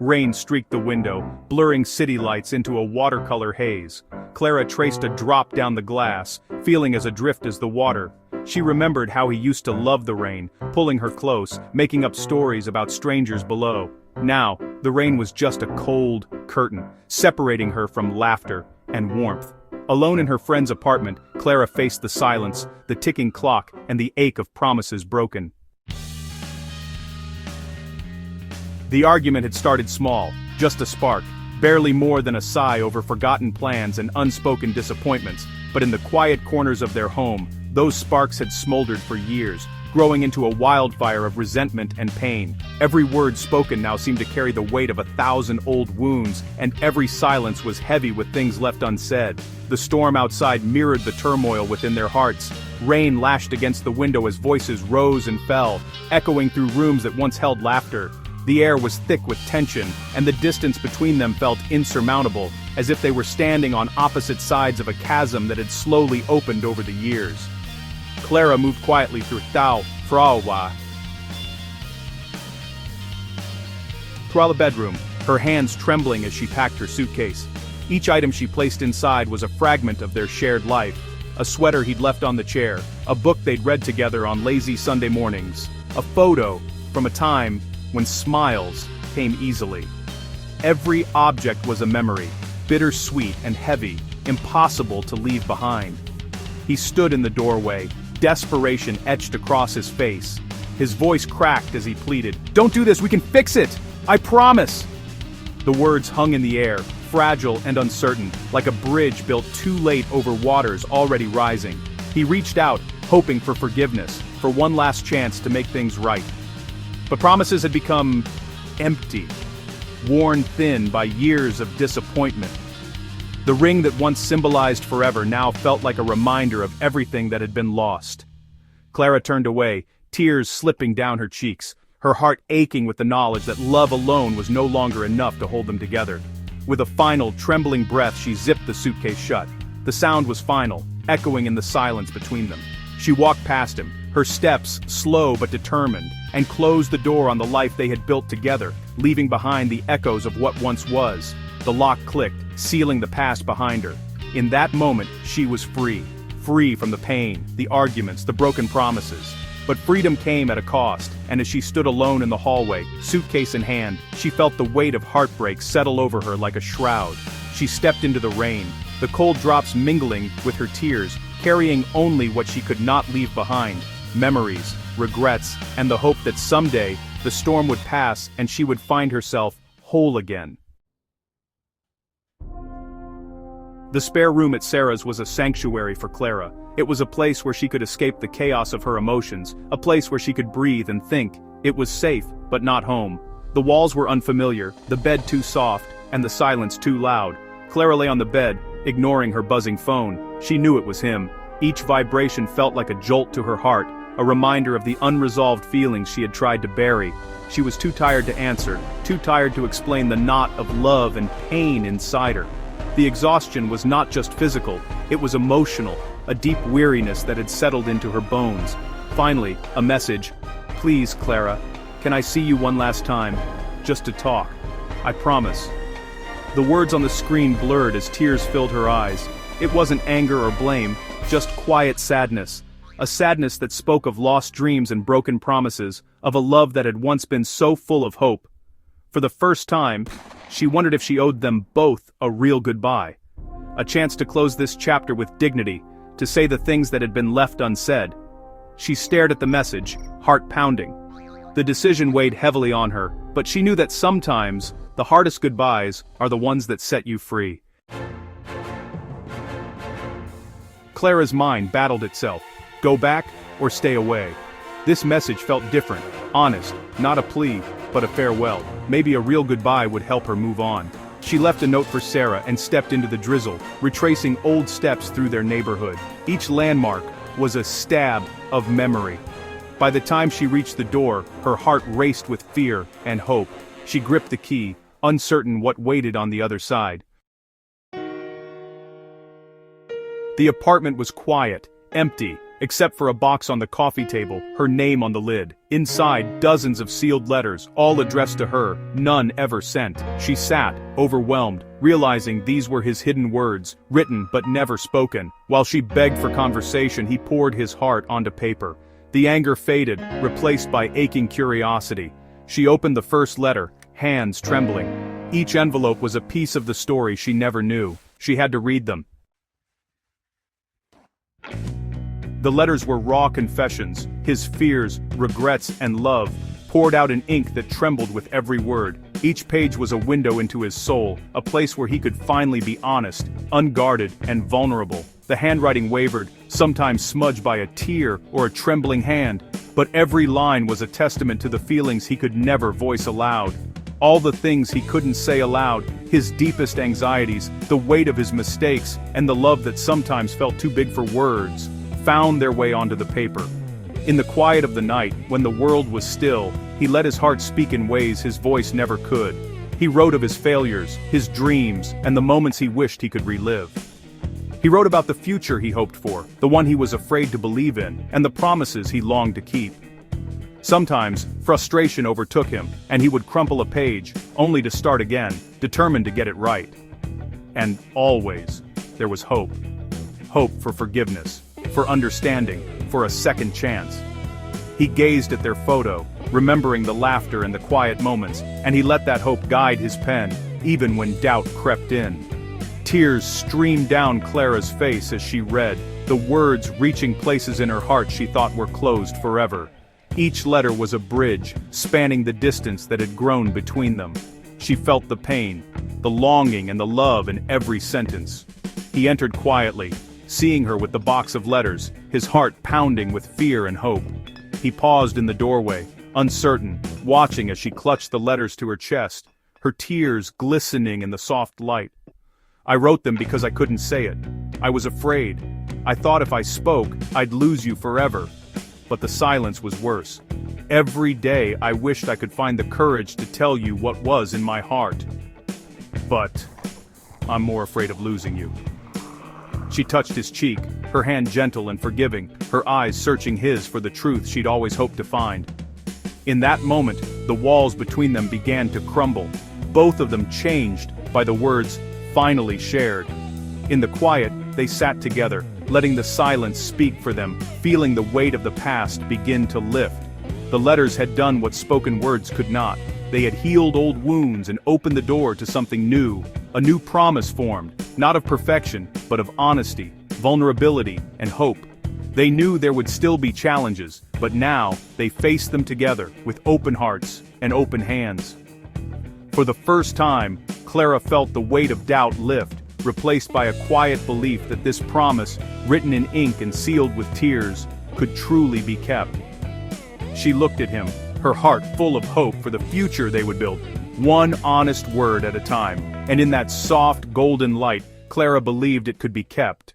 Rain streaked the window, blurring city lights into a watercolor haze. Clara traced a drop down the glass, feeling as adrift as the water. She remembered how he used to love the rain, pulling her close, making up stories about strangers below. Now, the rain was just a cold curtain, separating her from laughter and warmth. Alone in her friend's apartment, Clara faced the silence, the ticking clock, and the ache of promises broken. The argument had started small, just a spark, barely more than a sigh over forgotten plans and unspoken disappointments, but in the quiet corners of their home, those sparks had smoldered for years, growing into a wildfire of resentment and pain. Every word spoken now seemed to carry the weight of 1,000 old wounds, and every silence was heavy with things left unsaid. The storm outside mirrored the turmoil within their hearts. Rain lashed against the window as voices rose and fell, echoing through rooms that once held laughter. The air was thick with tension, and the distance between them felt insurmountable, as if they were standing on opposite sides of a chasm that had slowly opened over the years. Clara moved quietly through through the bedroom, her hands trembling as she packed her suitcase. Each item she placed inside was a fragment of their shared life. A sweater he'd left on the chair, a book they'd read together on lazy Sunday mornings, a photo from a time when smiles came easily. Every object was a memory, bittersweet and heavy, impossible to leave behind. He stood in the doorway, desperation etched across his face. His voice cracked as he pleaded, "Don't do this, we can fix it! I promise!" The words hung in the air, fragile and uncertain, like a bridge built too late over waters already rising. He reached out, hoping for forgiveness, for one last chance to make things right. But promises had become empty, worn thin by years of disappointment. The ring that once symbolized forever now felt like a reminder of everything that had been lost. Clara turned away, tears slipping down her cheeks, her heart aching with the knowledge that love alone was no longer enough to hold them together. With a final, trembling breath, she zipped the suitcase shut. The sound was final, echoing in the silence between them. She walked past him, her steps slow but determined, and closed the door on the life they had built together, leaving behind the echoes of what once was. The lock clicked, sealing the past behind her. In that moment, she was free. Free from the pain, the arguments, the broken promises. But freedom came at a cost, and as she stood alone in the hallway, suitcase in hand, she felt the weight of heartbreak settle over her like a shroud. She stepped into the rain, the cold drops mingling with her tears, carrying only what she could not leave behind: memories, regrets, and the hope that someday, the storm would pass and she would find herself whole again. The spare room at Sarah's was a sanctuary for Clara. It was a place where she could escape the chaos of her emotions, a place where she could breathe and think. It was safe, but not home. The walls were unfamiliar, the bed too soft, and the silence too loud. Clara lay on the bed, ignoring her buzzing phone. She knew it was him. Each vibration felt like a jolt to her heart, a reminder of the unresolved feelings she had tried to bury. She was too tired to answer, too tired to explain the knot of love and pain inside her. The exhaustion was not just physical, it was emotional, a deep weariness that had settled into her bones. Finally, a message. "Please, Clara, can I see you one last time? Just to talk. I promise." The words on the screen blurred as tears filled her eyes. It wasn't anger or blame, just quiet sadness. A sadness that spoke of lost dreams and broken promises, of a love that had once been so full of hope. For the first time, she wondered if she owed them both a real goodbye. A chance to close this chapter with dignity, to say the things that had been left unsaid. She stared at the message, heart pounding. The decision weighed heavily on her, but she knew that sometimes, the hardest goodbyes are the ones that set you free. Clara's mind battled itself. Go back or stay away? This message felt different, honest, not a plea, but a farewell. Maybe a real goodbye would help her move on. She left a note for Sarah and stepped into the drizzle, retracing old steps through their neighborhood. Each landmark was a stab of memory. By the time she reached the door, her heart raced with fear and hope. She gripped the key, uncertain what waited on the other side. The apartment was quiet, empty, except for a box on the coffee table, her name on the lid. Inside, dozens of sealed letters, all addressed to her, none ever sent. She sat, overwhelmed, realizing these were his hidden words, written but never spoken. While she begged for conversation, he poured his heart onto paper. The anger faded, replaced by aching curiosity. She opened the first letter, hands trembling. Each envelope was a piece of the story she never knew. She had to read them. The letters were raw confessions, his fears, regrets, and love, poured out in ink that trembled with every word. Each page was a window into his soul, a place where he could finally be honest, unguarded, and vulnerable. The handwriting wavered, sometimes smudged by a tear or a trembling hand, but every line was a testament to the feelings he could never voice aloud. All the things he couldn't say aloud, his deepest anxieties, the weight of his mistakes, and the love that sometimes felt too big for words, found their way onto the paper. In the quiet of the night, when the world was still, he let his heart speak in ways his voice never could. He wrote of his failures, his dreams, and the moments he wished he could relive. He wrote about the future he hoped for, the one he was afraid to believe in, and the promises he longed to keep. Sometimes, frustration overtook him, and he would crumple a page, only to start again, determined to get it right. And always, there was hope. Hope for forgiveness, for understanding, for a second chance. He gazed at their photo, remembering the laughter and the quiet moments, and he let that hope guide his pen, even when doubt crept in. Tears streamed down Clara's face as she read, the words reaching places in her heart she thought were closed forever. Each letter was a bridge, spanning the distance that had grown between them. She felt the pain, the longing and the love in every sentence. He entered quietly, seeing her with the box of letters, his heart pounding with fear and hope. He paused in the doorway, uncertain, watching as she clutched the letters to her chest, her tears glistening in the soft light. "I wrote them because I couldn't say it. I was afraid. I thought if I spoke, I'd lose you forever." But the silence was worse. "Every day I wished I could find the courage to tell you what was in my heart. But I'm more afraid of losing you." She touched his cheek, her hand gentle and forgiving, her eyes searching his for the truth she'd always hoped to find. In that moment, the walls between them began to crumble. Both of them changed by the words, "finally shared." In the quiet, they sat together, letting the silence speak for them, feeling the weight of the past begin to lift. The letters had done what spoken words could not. They had healed old wounds and opened the door to something new. A new promise formed, not of perfection, but of honesty, vulnerability, and hope. They knew there would still be challenges, but now, they faced them together, with open hearts and open hands. For the first time, Clara felt the weight of doubt lift, replaced by a quiet belief that this promise, written in ink and sealed with tears, could truly be kept. She looked at him, her heart full of hope for the future they would build, one honest word at a time, and in that soft, golden light, Clara believed it could be kept.